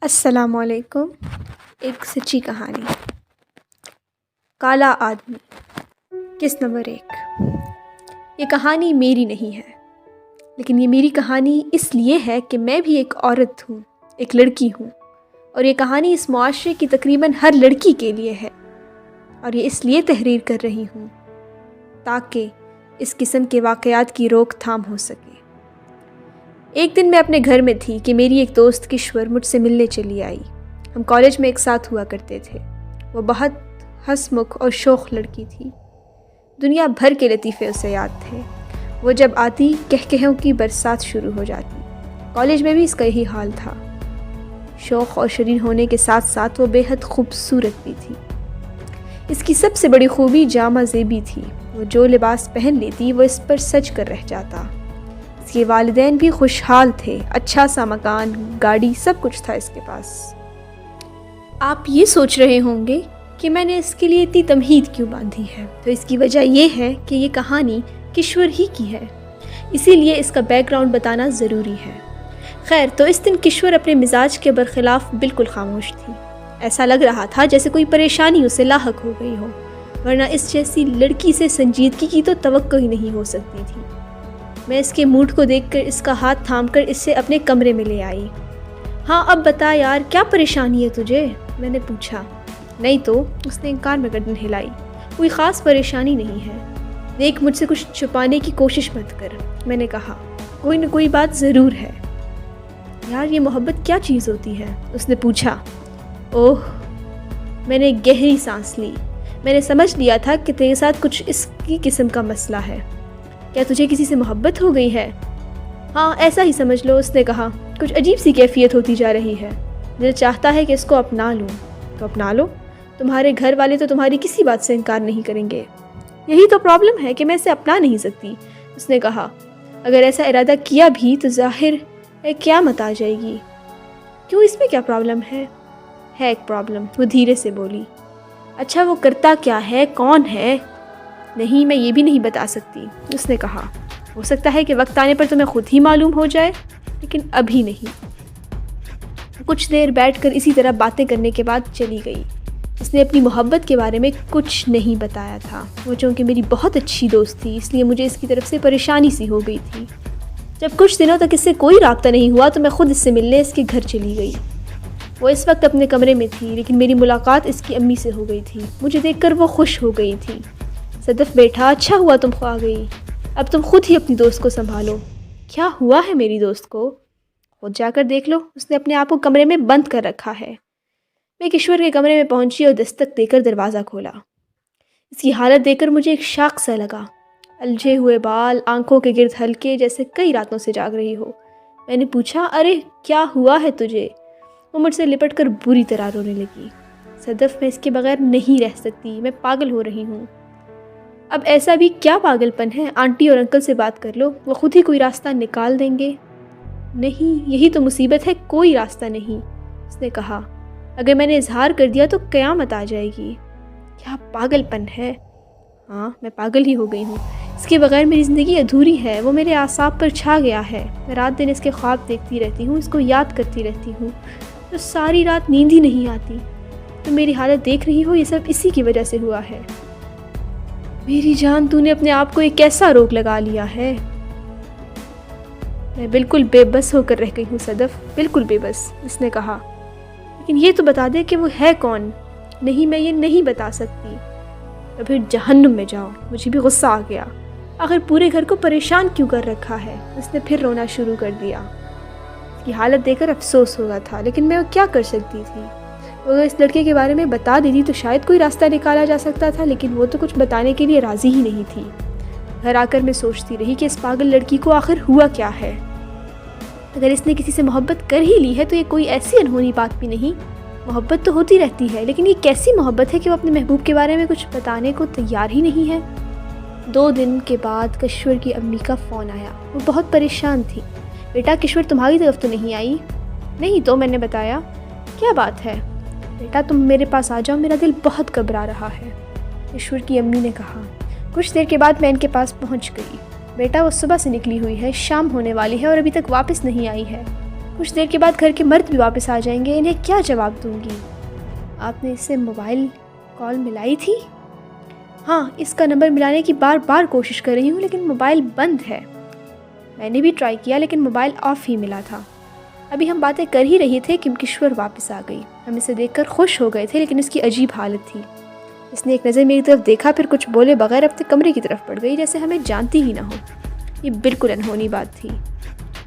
السلام علیکم۔ ایک سچی کہانی۔ کالا آدمی، قسط نمبر 1۔ یہ کہانی میری نہیں ہے، لیکن یہ میری کہانی اس لیے ہے کہ میں بھی ایک عورت ہوں، ایک لڑکی ہوں، اور یہ کہانی اس معاشرے کی تقریباً ہر لڑکی کے لیے ہے، اور یہ اس لیے تحریر کر رہی ہوں تاکہ اس قسم کے واقعات کی روک تھام ہو سکے۔ ایک دن میں اپنے گھر میں تھی کہ میری ایک دوست کشور مجھ سے ملنے چلی آئی۔ ہم کالج میں ایک ساتھ ہوا کرتے تھے۔ وہ بہت ہنس مکھ اور شوخ لڑکی تھی۔ دنیا بھر کے لطیفے اسے یاد تھے۔ وہ جب آتی کہکہوں کی برسات شروع ہو جاتی۔ کالج میں بھی اس کا یہی حال تھا۔ شوخ اور شریر ہونے کے ساتھ ساتھ وہ بے حد خوبصورت بھی تھی۔ اس کی سب سے بڑی خوبی جامہ زیبی تھی۔ وہ جو لباس پہن لیتی وہ اس پر سج کر رہ جاتا۔ اس کے والدین بھی خوشحال تھے، اچھا سا مکان، گاڑی، سب کچھ تھا اس کے پاس۔ آپ یہ سوچ رہے ہوں گے کہ میں نے اس کے لیے اتنی تمہید کیوں باندھی ہے، تو اس کی وجہ یہ ہے کہ یہ کہانی کشور ہی کی ہے، اسی لیے اس کا بیک گراؤنڈ بتانا ضروری ہے۔ خیر، تو اس دن کشور اپنے مزاج کے برخلاف بالکل خاموش تھی۔ ایسا لگ رہا تھا جیسے کوئی پریشانی اسے لاحق ہو گئی ہو، ورنہ اس جیسی لڑکی سے سنجیدگی کی تو توقع ہی نہیں ہو سکتی تھی۔ میں اس کے موڈ کو دیکھ کر اس کا ہاتھ تھام کر اس سے اپنے کمرے میں لے آئی۔ ہاں اب بتا یار، کیا پریشانی ہے تجھے؟ میں نے پوچھا۔ نہیں تو، اس نے انکار میں گردن ہلائی۔ کوئی خاص پریشانی نہیں ہے۔ دیکھ، مجھ سے کچھ چھپانے کی کوشش مت کر، میں نے کہا۔ کوئی نہ کوئی بات ضرور ہے۔ یار، یہ محبت کیا چیز ہوتی ہے؟ اس نے پوچھا۔ اوہ، میں نے گہری سانس لی۔ میں نے سمجھ لیا تھا کہ تیرے ساتھ کچھ اس کی قسم کا مسئلہ ہے۔ کیا تجھے کسی سے محبت ہو گئی ہے؟ ہاں، ایسا ہی سمجھ لو، اس نے کہا۔ کچھ عجیب سی کیفیت ہوتی جا رہی ہے۔ دل چاہتا ہے کہ اس کو اپنا لوں۔ تو اپنا لو، تمہارے گھر والے تو تمہاری کسی بات سے انکار نہیں کریں گے۔ یہی تو پرابلم ہے کہ میں اسے اپنا نہیں سکتی، اس نے کہا۔ اگر ایسا ارادہ کیا بھی تو ظاہر ہے قیامت آ جائے گی۔ کیوں، اس میں کیا پرابلم ہے؟ ہے ایک پرابلم، وہ دھیرے سے بولی۔ اچھا، وہ کرتا کیا ہے، کون ہے؟ نہیں، میں یہ بھی نہیں بتا سکتی، اس نے کہا۔ ہو سکتا ہے کہ وقت آنے پر تمہیں خود ہی معلوم ہو جائے، لیکن ابھی نہیں۔ کچھ دیر بیٹھ کر اسی طرح باتیں کرنے کے بعد چلی گئی۔ اس نے اپنی محبت کے بارے میں کچھ نہیں بتایا تھا۔ وہ چونکہ میری بہت اچھی دوست تھی، اس لیے مجھے اس کی طرف سے پریشانی سی ہو گئی تھی۔ جب کچھ دنوں تک اس سے کوئی رابطہ نہیں ہوا تو میں خود اس سے ملنے اس کے گھر چلی گئی۔ وہ اس وقت اپنے کمرے میں تھی، لیکن میری ملاقات اس کی امی سے ہو گئی تھی۔ مجھے دیکھ کر وہ خوش ہو گئی تھی۔ صدف بیٹا، اچھا ہوا تم آ گئی۔ اب تم خود ہی اپنی دوست کو سنبھالو۔ کیا ہوا ہے میری دوست کو؟ خود جا کر دیکھ لو، اس نے اپنے آپ کو کمرے میں بند کر رکھا ہے۔ میں کشور کے کمرے میں پہنچی اور دستک دے کر دروازہ کھولا۔ اس کی حالت دیکھ کر مجھے ایک شاق سا لگا۔ الجھے ہوئے بال، آنکھوں کے گرد ہلکے، جیسے کئی راتوں سے جاگ رہی ہو۔ میں نے پوچھا، ارے کیا ہوا ہے تجھے؟ وہ مجھ سے لپٹ کر بری طرح رونے لگی۔ صدف، میں اس کے بغیر نہیں رہ سکتی، میں پاگل ہو رہی ہوں۔ اب ایسا بھی کیا پاگل پن ہے؟ آنٹی اور انکل سے بات کر لو، وہ خود ہی کوئی راستہ نکال دیں گے۔ نہیں، یہی تو مصیبت ہے، کوئی راستہ نہیں، اس نے کہا۔ اگر میں نے اظہار کر دیا تو قیامت آ جائے گی۔ کیا پاگل پن ہے؟ ہاں، میں پاگل ہی ہو گئی ہوں۔ اس کے بغیر میری زندگی ادھوری ہے، وہ میرے اعصاب پر چھا گیا ہے۔ میں رات دن اس کے خواب دیکھتی رہتی ہوں، اس کو یاد کرتی رہتی ہوں، تو ساری رات نیند ہی نہیں آتی۔ تو میری حالت دیکھ رہی ہو، یہ سب اسی کی وجہ سے ہوا ہے۔ میری جان، تو نے اپنے آپ کو ایک ایسا روگ لگا لیا ہے۔ میں بالکل بے بس ہو کر رہ گئی ہوں صدف، بالکل بے بس، اس نے کہا۔ لیکن یہ تو بتا دے کہ وہ ہے کون؟ نہیں، میں یہ نہیں بتا سکتی۔ تو پھر جہنم میں جاؤ۔ مجھے بھی غصہ آ گیا۔ آخر پورے گھر کو پریشان کیوں کر رکھا ہے؟ اس نے پھر رونا شروع کر دیا۔ اس کی حالت دیکھ کر افسوس ہو رہا تھا، لیکن میں کیا کر سکتی تھی؟ اگر اس لڑکے کے بارے میں بتا دیتی تو شاید کوئی راستہ نکالا جا سکتا تھا، لیکن وہ تو کچھ بتانے کے لیے راضی ہی نہیں تھی۔ گھر آ کر میں سوچتی رہی کہ اس پاگل لڑکی کو آخر ہوا کیا ہے؟ اگر اس نے کسی سے محبت کر ہی لی ہے تو یہ کوئی ایسی انہونی بات بھی نہیں۔ محبت تو ہوتی رہتی ہے، لیکن یہ کیسی محبت ہے کہ وہ اپنے محبوب کے بارے میں کچھ بتانے کو تیار ہی نہیں ہے؟ 2 دن کے بعد کشور کی امی کا فون آیا۔ وہ بہت پریشان تھی۔ بیٹا، کشور تمہاری طرف تو نہیں آئی؟ نہیں تو، میں نے بتایا۔ کیا بات ہے؟ بیٹا، تم میرے پاس آ جاؤ، میرا دل بہت گھبرا رہا ہے، کشور کی امی نے کہا۔ کچھ دیر کے بعد میں ان کے پاس پہنچ گئی۔ بیٹا، وہ صبح سے نکلی ہوئی ہے، شام ہونے والی ہے اور ابھی تک واپس نہیں آئی ہے۔ کچھ دیر کے بعد گھر کے مرد بھی واپس آ جائیں گے، انہیں کیا جواب دوں گی؟ آپ نے اس سے موبائل کال ملائی تھی؟ ہاں، اس کا نمبر ملانے کی بار بار کوشش کر رہی ہوں لیکن موبائل بند ہے۔ میں نے بھی ٹرائی کیا لیکن موبائل آف ہی ملا تھا۔ ابھی ہم باتیں کر ہی رہے تھے کہ کشور واپس آ گئی۔ ہم اسے دیکھ کر خوش ہو گئے تھے لیکن اس کی عجیب حالت تھی۔ اس نے ایک نظر میری طرف دیکھا، پھر کچھ بولے بغیر اپنے کمرے کی طرف پڑ گئی جیسے ہمیں جانتی ہی نہ ہو۔ یہ بالکل انہونی بات تھی۔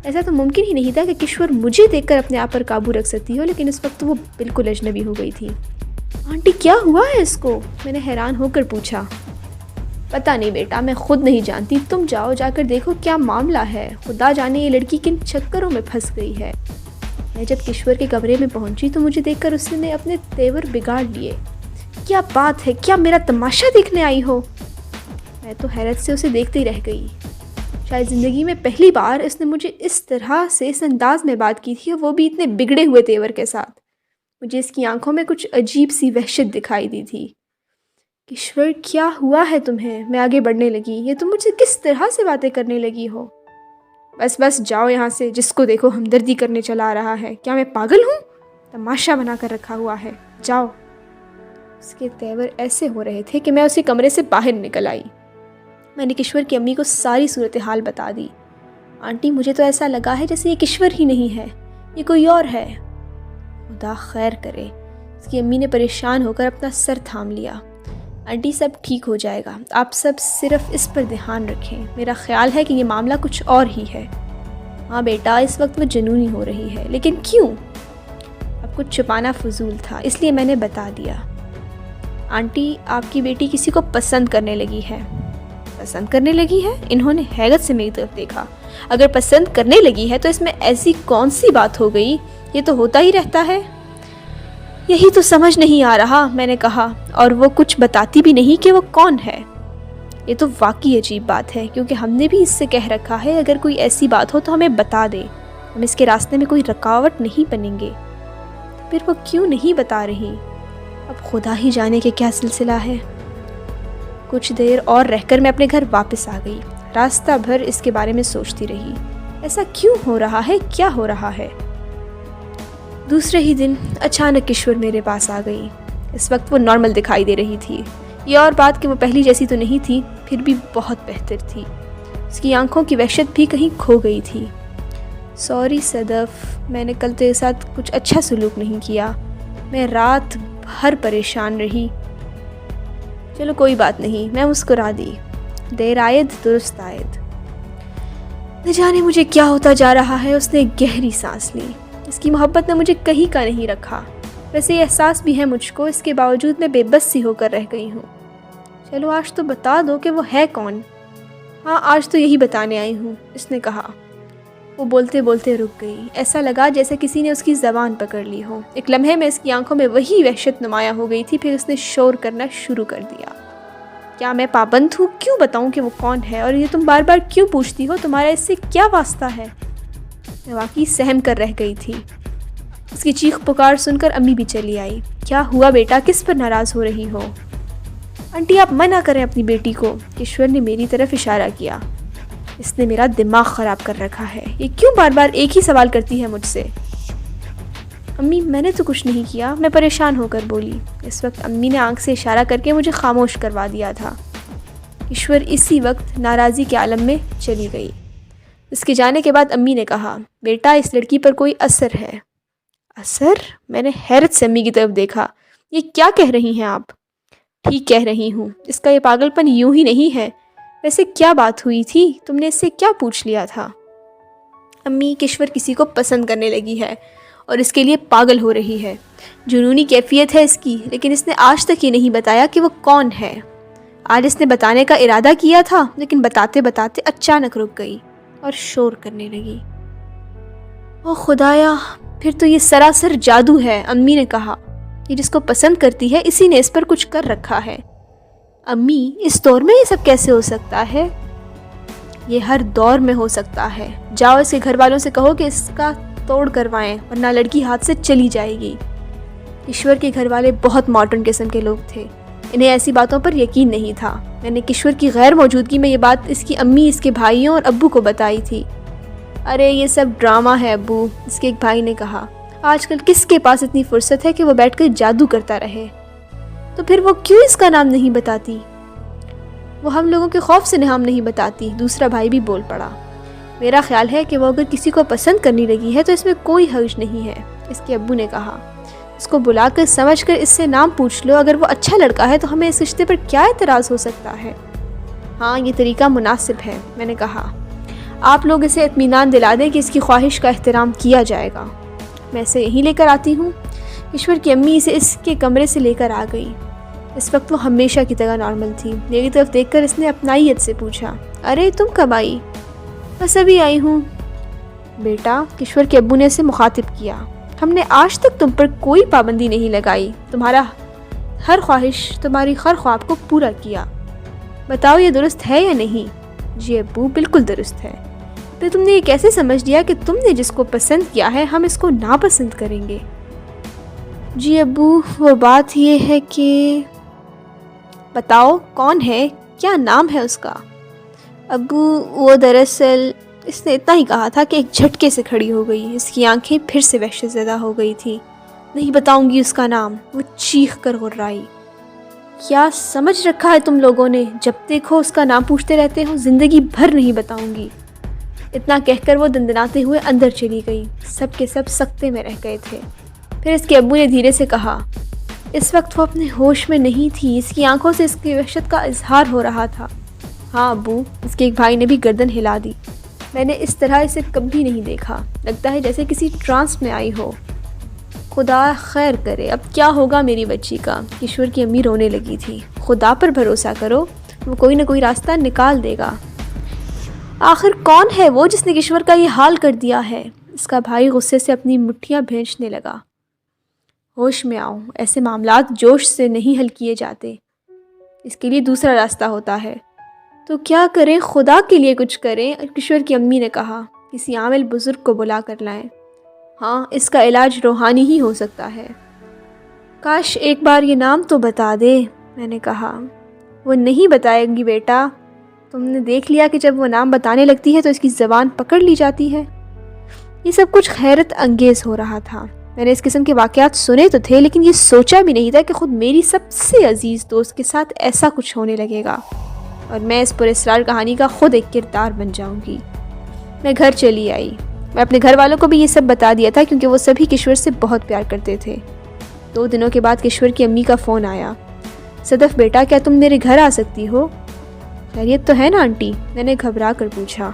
ایسا تو ممکن ہی نہیں تھا کہ کشور مجھے دیکھ کر اپنے آپ پر قابو رکھ سکتی ہو، لیکن اس وقت وہ بالکل اجنبی ہو گئی تھی۔ آنٹی کیا ہوا ہے اس کو؟ میں نے حیران ہو کر پوچھا۔ پتہ نہیں بیٹا، میں خود نہیں جانتی، تم جاؤ، جا کر دیکھو کیا معاملہ ہے۔ خدا جانے یہ لڑکی کن چکروں میں پھنس گئی ہے۔ میں جب کشور کے کمرے میں پہنچی تو مجھے دیکھ کر اس نے اپنے تیور بگاڑ لیے۔ کیا بات ہے؟ کیا میرا تماشا دیکھنے آئی ہو؟ میں تو حیرت سے اسے دیکھتے ہی رہ گئی۔ شاید زندگی میں پہلی بار اس نے مجھے اس طرح سے اس انداز میں بات کی تھی، اور وہ بھی اتنے بگڑے ہوئے تیور کے ساتھ۔ مجھے اس کی آنکھوں میں کچھ عجیب سی وحشت دکھائی دی تھی۔ کشور کیا ہوا ہے تمہیں؟ میں آگے بڑھنے لگی۔ یہ تم مجھ سے کس طرح سے باتیں کرنے لگی ہو؟ بس جاؤ یہاں سے، جس کو دیکھو ہمدردی کرنے چلا رہا ہے۔ کیا میں پاگل ہوں؟ تماشا بنا کر رکھا ہوا ہے، جاؤ۔ اس کے تیور ایسے ہو رہے تھے کہ میں اسی کمرے سے باہر نکل آئی۔ میں نے کشور کی امی کو ساری صورتحال بتا دی۔ آنٹی مجھے تو ایسا لگا ہے جیسے یہ کشور ہی نہیں ہے، یہ کوئی اور ہے۔ خدا خیر کرے۔ اس کی امی نے پریشان ہو کر اپنا سر تھام لیا۔ آنٹی سب ٹھیک ہو جائے گا، آپ سب صرف اس پر دھیان رکھیں۔ میرا خیال ہے کہ یہ معاملہ کچھ اور ہی ہے۔ ہاں بیٹا، اس وقت وہ جنونی ہو رہی ہے، لیکن کیوں؟ اب کچھ چھپانا فضول تھا، اس لیے میں نے بتا دیا۔ آنٹی آپ کی بیٹی کسی کو پسند کرنے لگی ہے۔ پسند کرنے لگی ہے؟ انہوں نے حیرت سے میری طرف دیکھا۔ اگر پسند کرنے لگی ہے تو اس میں ایسی کون سی بات ہو گئی؟ یہ تو ہوتا ہی رہتا ہے۔ یہی تو سمجھ نہیں آ رہا، میں نے کہا، اور وہ کچھ بتاتی بھی نہیں کہ وہ کون ہے۔ یہ تو واقعی عجیب بات ہے، کیونکہ ہم نے بھی اس سے کہہ رکھا ہے اگر کوئی ایسی بات ہو تو ہمیں بتا دے، ہم اس کے راستے میں کوئی رکاوٹ نہیں بنیں گے۔ پھر وہ کیوں نہیں بتا رہی؟ اب خدا ہی جانے کہ کیا سلسلہ ہے۔ کچھ دیر اور رہ کر میں اپنے گھر واپس آ گئی۔ راستہ بھر اس کے بارے میں سوچتی رہی، ایسا کیوں ہو رہا ہے، کیا ہو رہا ہے۔ دوسرے ہی دن اچانک کشور میرے پاس آ گئی۔ اس وقت وہ نارمل دکھائی دے رہی تھی۔ یہ اور بات کہ وہ پہلی جیسی تو نہیں تھی، پھر بھی بہت بہتر تھی۔ اس کی آنکھوں کی وحشت بھی کہیں کھو گئی تھی۔ سوری صدف، میں نے کل تیرے ساتھ کچھ اچھا سلوک نہیں کیا۔ میں رات بھر پریشان رہی۔ چلو کوئی بات نہیں، میں مسکرا دی۔ دیر آید درست آید۔ نہ جانے مجھے کیا ہوتا جا رہا ہے۔ اس نے گہری سانس لی۔ اس کی محبت نے مجھے کہیں کا نہیں رکھا۔ ویسے یہ احساس بھی ہے مجھ کو، اس کے باوجود میں بے بس سی ہو کر رہ گئی ہوں۔ چلو آج تو بتا دو کہ وہ ہے کون۔ ہاں آج تو یہی بتانے آئی ہوں، اس نے کہا۔ وہ بولتے بولتے رک گئی۔ ایسا لگا جیسے کسی نے اس کی زبان پکڑ لی ہو۔ ایک لمحے میں اس کی آنکھوں میں وہی وحشت نمایاں ہو گئی تھی، پھر اس نے شور کرنا شروع کر دیا۔ کیا میں پابند ہوں؟ کیوں بتاؤں کہ وہ کون ہے؟ اور یہ تم بار بار کیوں پوچھتی ہو؟ تمہارا اس سے کیا واسطہ ہے؟ میں واقعی سہم کر رہ گئی تھی۔ اس کی چیخ پکار سن کر امی بھی چلی آئی۔ کیا ہوا بیٹا، کس پر ناراض ہو رہی ہو؟ آنٹی آپ منع کریں اپنی بیٹی کو۔ کشور نے میری طرف اشارہ کیا۔ اس نے میرا دماغ خراب کر رکھا ہے، یہ کیوں بار بار ایک ہی سوال کرتی ہے مجھ سے؟ امی میں نے تو کچھ نہیں کیا، میں پریشان ہو کر بولی۔ اس وقت امی نے آنکھ سے اشارہ کر کے مجھے خاموش کروا دیا تھا۔ کشور اسی وقت ناراضی کے عالم میں چلی گئی۔ اس کے جانے کے بعد امی نے کہا، بیٹا اس لڑکی پر کوئی اثر ہے۔ اثر؟ میں نے حیرت سے امی کی طرف دیکھا۔ یہ کیا کہہ رہی ہیں آپ؟ ٹھیک کہہ رہی ہوں، اس کا یہ پاگل پن یوں ہی نہیں ہے۔ ویسے کیا بات ہوئی تھی؟ تم نے اس سے کیا پوچھ لیا تھا؟ امی کشور کسی کو پسند کرنے لگی ہے اور اس کے لیے پاگل ہو رہی ہے۔ جنونی کیفیت ہے اس کی، لیکن اس نے آج تک یہ نہیں بتایا کہ وہ کون ہے۔ آج اس نے بتانے کا ارادہ کیا تھا، لیکن بتاتے بتاتے اچانک رک گئی اور شور کرنے لگی۔ او خدایا، پھر تو یہ سراسر جادو ہے، امی نے کہا۔ یہ جس کو پسند کرتی ہے اسی نے اس پر کچھ کر رکھا ہے۔ امی اس دور میں یہ سب کیسے ہو سکتا ہے؟ یہ ہر دور میں ہو سکتا ہے۔ جاؤ اس کے گھر والوں سے کہو کہ اس کا توڑ کروائیں، ورنہ لڑکی ہاتھ سے چلی جائے گی۔ کشور کے گھر والے بہت ماڈرن قسم کے لوگ تھے، انہیں ایسی باتوں پر یقین نہیں تھا۔ میں نے کشور کی غیر موجودگی میں یہ بات اس کی امی، اس کے بھائیوں اور ابو کو بتائی تھی۔ ارے یہ سب ڈرامہ ہے ابو، اس کے ایک بھائی نے کہا۔ آج کل کس کے پاس اتنی فرصت ہے کہ وہ بیٹھ کر جادو کرتا رہے؟ تو پھر وہ کیوں اس کا نام نہیں بتاتی؟ وہ ہم لوگوں کے خوف سے نام نہیں بتاتی، دوسرا بھائی بھی بول پڑا۔ میرا خیال ہے کہ وہ اگر کسی کو پسند کرنے لگی ہے تو اس میں کوئی حرج نہیں ہے، اس کے ابو نے کہا۔ اس کو بلا کر سمجھ کر اس سے نام پوچھ لو، اگر وہ اچھا لڑکا ہے تو ہمیں اس رشتے پر کیا اعتراض ہو سکتا ہے؟ ہاں یہ طریقہ مناسب ہے، میں نے کہا۔ آپ لوگ اسے اطمینان دلا دیں کہ اس کی خواہش کا احترام کیا جائے گا۔ میں اسے یہیں لے کر آتی ہوں۔ ایشور کی امی اسے اس کے کمرے سے لے کر آ گئی۔ اس وقت وہ ہمیشہ کی طرح نارمل تھی۔ میری طرف دیکھ کر اس نے اپنائیت سے پوچھا، ارے تم کب آئی؟ بس ابھی آئی ہوں۔ بیٹا، کشور کے ابو نے اسے مخاطب کیا، ہم نے آج تک تم پر کوئی پابندی نہیں لگائی، تمہاری ہر خواب کو پورا کیا۔ بتاؤ یہ درست ہے یا نہیں؟ جی ابو، بالکل درست ہے۔ پھر تم نے یہ کیسے سمجھ لیا کہ تم نے جس کو پسند کیا ہے ہم اس کو ناپسند کریں گے؟ جی ابو، وہ بات یہ ہے کہ… بتاؤ کون ہے، کیا نام ہے اس کا؟ ابو وہ دراصل… اس نے اتنا ہی کہا تھا کہ ایک جھٹکے سے کھڑی ہو گئی۔ اس کی آنکھیں پھر سے وحشت زدہ ہو گئی تھی۔ نہیں بتاؤں گی اس کا نام، وہ چیخ کر غرائی۔ کیا سمجھ رکھا ہے تم لوگوں نے؟ جب دیکھو اس کا نام پوچھتے رہتے ہو، زندگی بھر نہیں بتاؤں گی۔ اتنا کہہ کر وہ دندناتے ہوئے اندر چلی گئی۔ سب کے سب سکتے میں رہ گئے تھے۔ پھر اس کے ابو نے دھیرے سے کہا، اس وقت وہ اپنے ہوش میں نہیں تھی، اس کی آنکھوں سے اس کی وحشت کا اظہار ہو رہا تھا۔ ہاں ابو، اس کے ایک بھائی نے بھی گردن ہلا دی۔ میں نے اس طرح اسے کبھی نہیں دیکھا، لگتا ہے جیسے کسی ٹرانس میں آئی ہو۔ خدا خیر کرے، اب کیا ہوگا میری بچی کا؟ کشور کی امی رونے لگی تھی۔ خدا پر بھروسہ کرو، وہ کوئی نہ کوئی راستہ نکال دے گا۔ آخر کون ہے وہ جس نے کشور کا یہ حال کر دیا ہے؟ اس کا بھائی غصے سے اپنی مٹھیاں بھینچنے لگا۔ ہوش میں آؤ، ایسے معاملات جوش سے نہیں حل کیے جاتے، اس کے لیے دوسرا راستہ ہوتا ہے۔ تو کیا کریں؟ خدا کے لیے کچھ کریں، کشور کی امی نے کہا۔ کسی عامل بزرگ کو بلا کر لائیں۔ ہاں، اس کا علاج روحانی ہی ہو سکتا ہے۔ کاش ایک بار یہ نام تو بتا دے، میں نے کہا۔ وہ نہیں بتائے گی بیٹا، تم نے دیکھ لیا کہ جب وہ نام بتانے لگتی ہے تو اس کی زبان پکڑ لی جاتی ہے۔ یہ سب کچھ حیرت انگیز ہو رہا تھا۔ میں نے اس قسم کے واقعات سنے تو تھے، لیکن یہ سوچا بھی نہیں تھا کہ خود میری سب سے عزیز دوست کے ساتھ ایسا کچھ ہونے لگے گا، اور میں اس پر اسرار کہانی کا خود ایک کردار بن جاؤں گی۔ میں گھر چلی آئی۔ میں اپنے گھر والوں کو بھی یہ سب بتا دیا تھا، کیونکہ وہ سبھی کشور سے بہت پیار کرتے تھے۔ 2 دنوں کے بعد کشور کی امی کا فون آیا۔ صدف بیٹا، کیا تم میرے گھر آ سکتی ہو؟ خیریت تو ہے نا آنٹی؟ میں نے گھبرا کر پوچھا۔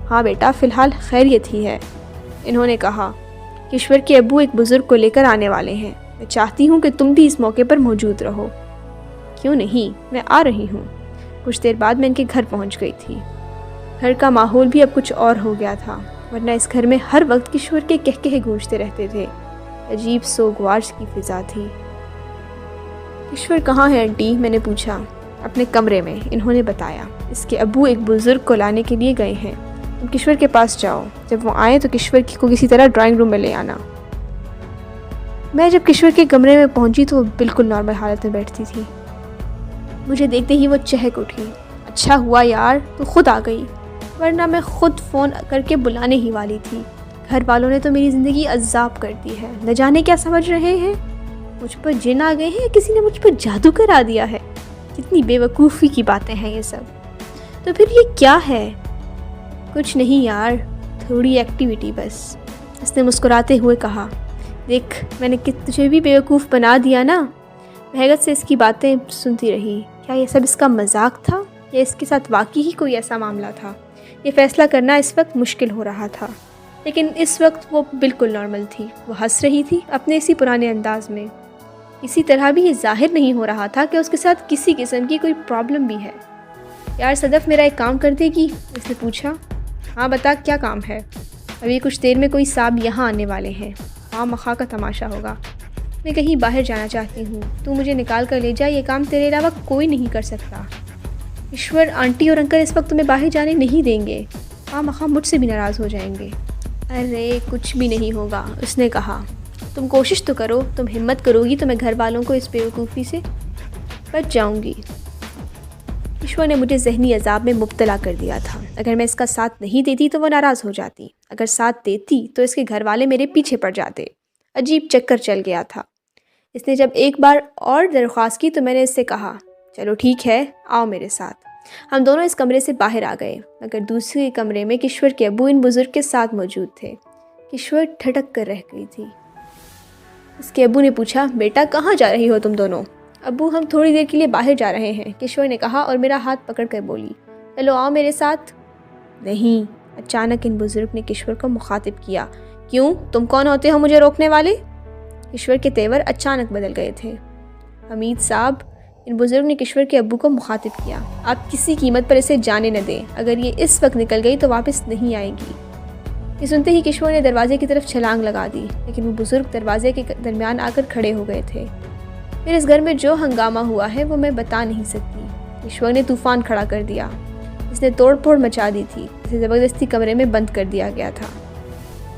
ہاں بیٹا، فی الحال خیریت ہی ہے، انہوں نے کہا۔ کشور کے ابو ایک بزرگ کو لے کر آنے والے ہیں، میں چاہتی ہوں کہ تم بھی اس موقع پر موجود رہو۔ کیوں نہیں، میں آ رہی ہوں۔ کچھ دیر بعد میں ان کے گھر پہنچ گئی تھی۔ گھر کا ماحول بھی اب کچھ اور ہو گیا تھا، ورنہ اس گھر میں ہر وقت کشور کے کہکہے گونجتے رہتے تھے۔ عجیب سوگوار کی فضا تھی۔ کشور کہاں ہے آنٹی؟ میں نے پوچھا۔ اپنے کمرے میں، انہوں نے بتایا۔ اس کے ابو ایک بزرگ کو لانے کے لیے گئے ہیں، تم کشور کے پاس جاؤ، جب وہ آئیں تو کشور کو کسی طرح ڈرائنگ روم میں لے آنا۔ میں جب کشور کے کمرے میں پہنچی تو وہ بالکل نارمل حالت میں بیٹھتی تھی۔ مجھے دیکھتے ہی وہ چہک اٹھی۔ اچھا ہوا یار تو خود آ گئی، ورنہ میں خود فون کر کے بلانے ہی والی تھی۔ گھر والوں نے تو میری زندگی عذاب کر دی ہے، نہ جانے کیا سمجھ رہے ہیں، مجھ پر جن آ گئے ہیں، کسی نے مجھ پر جادو کرا دیا ہے۔ کتنی بے وقوفی کی باتیں ہیں یہ سب۔ تو پھر یہ کیا ہے؟ کچھ نہیں یار، تھوڑی ایکٹیویٹی بس، اس نے مسکراتے ہوئے کہا۔ دیکھ، میں نے تجھے بھی بے وقوف بنا دیا نا۔ بہگت سے اس کی باتیں سنتی رہی۔ کیا یہ سب اس کا مذاق تھا یا اس کے ساتھ واقعی ہی کوئی ایسا معاملہ تھا؟ یہ فیصلہ کرنا اس وقت مشکل ہو رہا تھا، لیکن اس وقت وہ بالکل نارمل تھی۔ وہ ہنس رہی تھی اپنے اسی پرانے انداز میں۔ اسی طرح بھی یہ ظاہر نہیں ہو رہا تھا کہ اس کے ساتھ کسی قسم کی کوئی پرابلم بھی ہے۔ یار صدف، میرا ایک کام کر دے گی؟ اس نے پوچھا۔ ہاں بتا، کیا کام ہے؟ ابھی کچھ دیر میں کوئی صاحب یہاں آنے والے ہیں، خواہ مخواہ کا تماشا ہوگا۔ میں کہیں باہر جانا چاہتی ہوں، تو مجھے نکال کر لے جا، یہ کام تیرے علاوہ کوئی نہیں کر سکتا۔ ایشور، آنٹی اور انکل اس وقت تمہیں باہر جانے نہیں دیں گے، خواہ مخواہ مجھ سے بھی ناراض ہو جائیں گے۔ ارے کچھ بھی نہیں ہوگا، اس نے کہا۔ تم کوشش تو کرو، تم ہمت کرو گی تو میں گھر والوں کو اس بیوقوفی سے بچ جاؤں گی۔ کشور نے مجھے ذہنی عذاب میں مبتلا کر دیا تھا۔ اگر میں اس کا ساتھ نہیں دیتی تو وہ ناراض ہو جاتی، اگر ساتھ دیتی تو اس کے گھر والے میرے پیچھے پڑ جاتے۔ عجیب چکر چل گیا تھا۔ اس نے جب ایک بار اور درخواست کی تو میں نے اس سے کہا، چلو ٹھیک ہے، آؤ میرے ساتھ۔ ہم دونوں اس کمرے سے باہر آ گئے، مگر دوسرے کمرے میں کشور کے ابو ان بزرگ کے ساتھ موجود تھے۔ کشور ٹھٹک کر رہ گئی تھی۔ اس کے ابو نے پوچھا، بیٹا کہاں جا رہی ہو تم دونوں؟ ابو ہم تھوڑی دیر کے لیے باہر جا رہے ہیں، کشور نے کہا اور میرا ہاتھ پکڑ کر بولی، چلو آؤ میرے ساتھ۔ نہیں، اچانک ان بزرگ نے کشور کو مخاطب کیا، کیوں؟ تم کون ہوتے ہو مجھے روکنے والے؟ کشور کے تیور اچانک بدل گئے تھے۔ حمید صاحب، ان بزرگ نے کشور کے ابو کو مخاطب کیا، آپ کسی قیمت پر اسے جانے نہ دیں، اگر یہ اس وقت نکل گئی تو واپس نہیں آئے گی۔ یہ سنتے ہی کشور نے دروازے کی طرف چھلانگ لگا دی، لیکن وہ بزرگ دروازے کے درمیان آ کر کھڑے ہو گئے تھے۔ پھر اس گھر میں جو ہنگامہ ہوا ہے وہ میں بتا نہیں سکتی۔ کشور نے طوفان کھڑا کر دیا، اس نے توڑ پھوڑ مچا دی تھی، اسے زبردستی کمرے میں بند کر دیا گیا تھا۔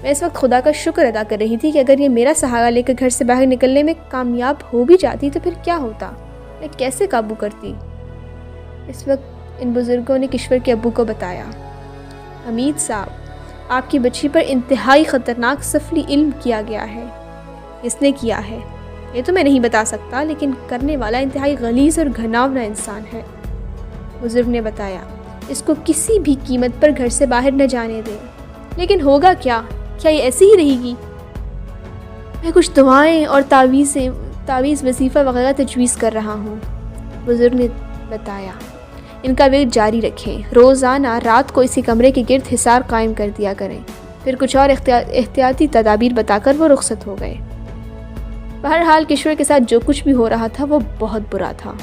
میں اس وقت خدا کا شکر ادا کر رہی تھی کہ اگر یہ میرا سہارا لے کر گھر سے باہر نکلنے میں کامیاب ہو بھی جاتی تو پھر کیا ہوتا، میں کیسے قابو کرتی؟ اس وقت ان بزرگوں نے کشور کے ابو کو بتایا، حمید صاحب، آپ کی بچی پر انتہائی خطرناک سفلی علم کیا گیا ہے۔ اس نے کیا ہے یہ تو میں نہیں بتا سکتا، لیکن کرنے والا انتہائی غلیظ اور گھناؤنا انسان ہے۔ بزرگ نے بتایا، اس کو کسی بھی قیمت پر گھر سے باہر نہ جانے دیں۔ لیکن ہوگا کیا یہ ایسی ہی رہے گی؟ میں کچھ دعائیں اور تعویذ وظیفہ وغیرہ تجویز کر رہا ہوں، بزرگ نے بتایا۔ ان کا ورد جاری رکھیں، روزانہ رات کو اسی کمرے کے گرد حصار قائم کر دیا کریں۔ پھر کچھ اور احتیاطی تدابیر بتا کر وہ رخصت ہو گئے۔ بہرحال کشور کے ساتھ جو کچھ بھی ہو رہا تھا وہ بہت برا تھا۔